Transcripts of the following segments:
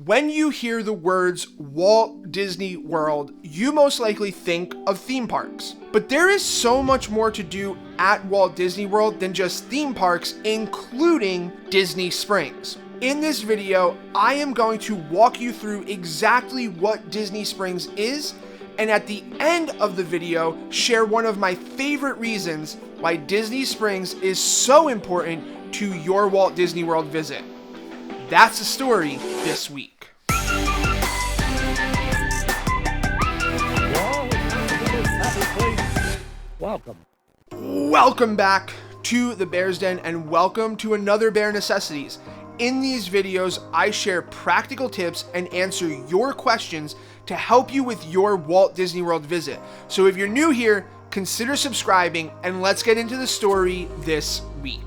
When you hear the words Walt Disney World, you most likely think of theme parks. But there is so much more to do at Walt Disney World than just theme parks, including Disney Springs. In this video, I am going to walk you through exactly what Disney Springs is, and at the end of the video, share one of my favorite reasons why Disney Springs is so important to your Walt Disney World visit. That's the story this week. Welcome back to the Bear's Den, and welcome to another Bear Necessities. In these videos, I share practical tips and answer your questions to help you with your Walt Disney World visit. So if you're new here, consider subscribing, and let's get into the story this week.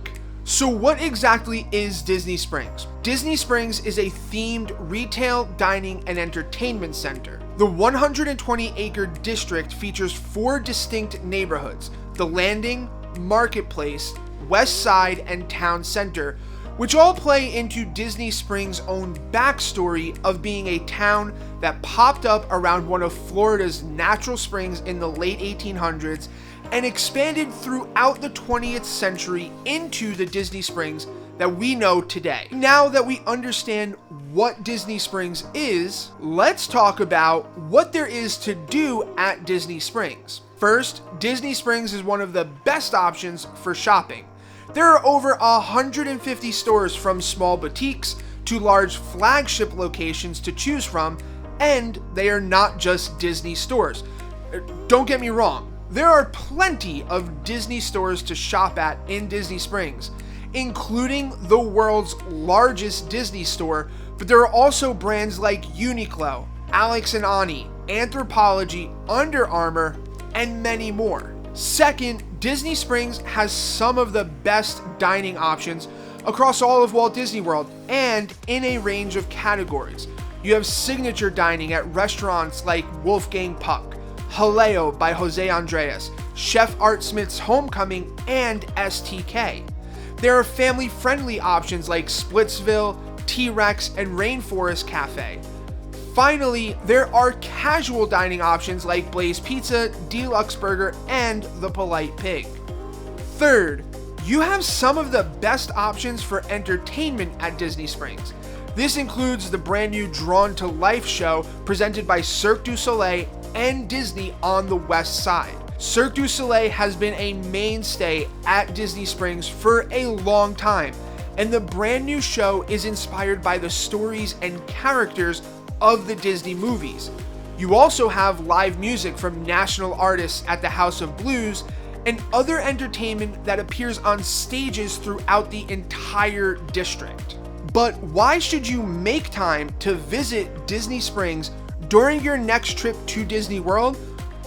So what exactly is Disney Springs? Disney Springs is a themed retail, dining, and entertainment center. The 120-acre district features 4 distinct neighborhoods: the Landing, Marketplace, West Side, and Town Center, which all play into Disney Springs' own backstory of being a town that popped up around one of Florida's natural springs in the late 1800s and expanded throughout the 20th century into the Disney Springs that we know today. Now that we understand what Disney Springs is, let's talk about what there is to do at Disney Springs. First, Disney Springs is one of the best options for shopping. There are over 150 stores, from small boutiques to large flagship locations, to choose from, and they are not just Disney stores. Don't get me wrong, there are plenty of Disney stores to shop at in Disney Springs, including the world's largest Disney store, but there are also brands like Uniqlo, Alex and Ani, Anthropologie, Under Armour, and many more. Second, Disney Springs has some of the best dining options across all of Walt Disney World, and in a range of categories. You have signature dining at restaurants like Wolfgang Puck, Haleo by Jose Andres, Chef Art Smith's Homecoming, and STK. There are family-friendly options like Splitsville, T-Rex, and Rainforest Cafe. Finally, there are casual dining options like Blaze Pizza, Deluxe Burger, and The Polite Pig. Third, you have some of the best options for entertainment at Disney Springs. This includes the brand new Drawn to Life show presented by Cirque du Soleil and Disney on the West Side. Cirque du Soleil has been a mainstay at Disney Springs for a long time, and the brand new show is inspired by the stories and characters of the Disney movies. You also have live music from national artists at the House of Blues and other entertainment that appears on stages throughout the entire district. But why should you make time to visit Disney Springs during your next trip to Disney World?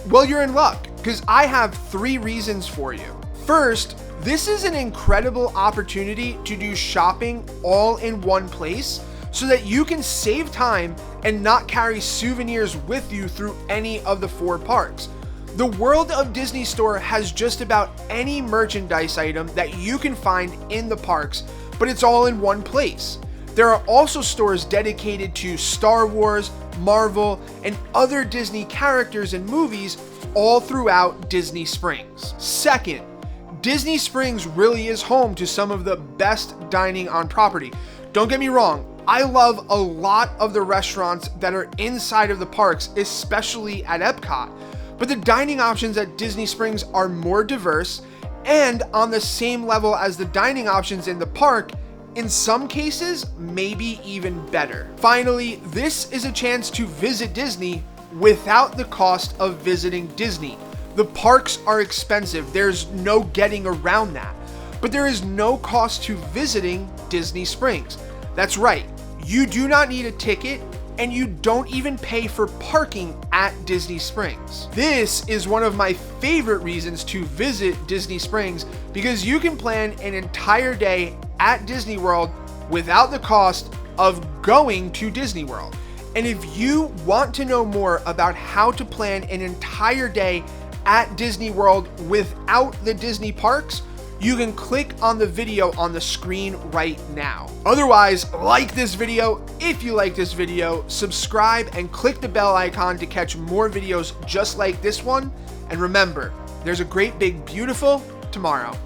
Well, you're in luck, because I have 3 reasons for you. First, this is an incredible opportunity to do shopping all in one place so that you can save time and not carry souvenirs with you through any of the 4 parks. The World of Disney store has just about any merchandise item that you can find in the parks, but it's all in one place. There are also stores dedicated to Star Wars, Marvel, and other Disney characters and movies all throughout Disney Springs. Second, Disney Springs really is home to some of the best dining on property. Don't get me wrong, I love a lot of the restaurants that are inside of the parks, especially at Epcot, but the dining options at Disney Springs are more diverse and on the same level as the dining options in the park, in some cases, maybe even better. Finally, this is a chance to visit Disney without the cost of visiting Disney. The parks are expensive, there's no getting around that. But there is no cost to visiting Disney Springs. That's right, you do not need a ticket, and you don't even pay for parking at Disney Springs. This is one of my favorite reasons to visit Disney Springs, because you can plan an entire day at Disney World without the cost of going to Disney World. And if you want to know more about how to plan an entire day at Disney World without the Disney parks, you can click on the video on the screen right now. Otherwise, like this video if you like this video, subscribe and click the bell icon to catch more videos just like this one. And remember, there's a great big beautiful tomorrow.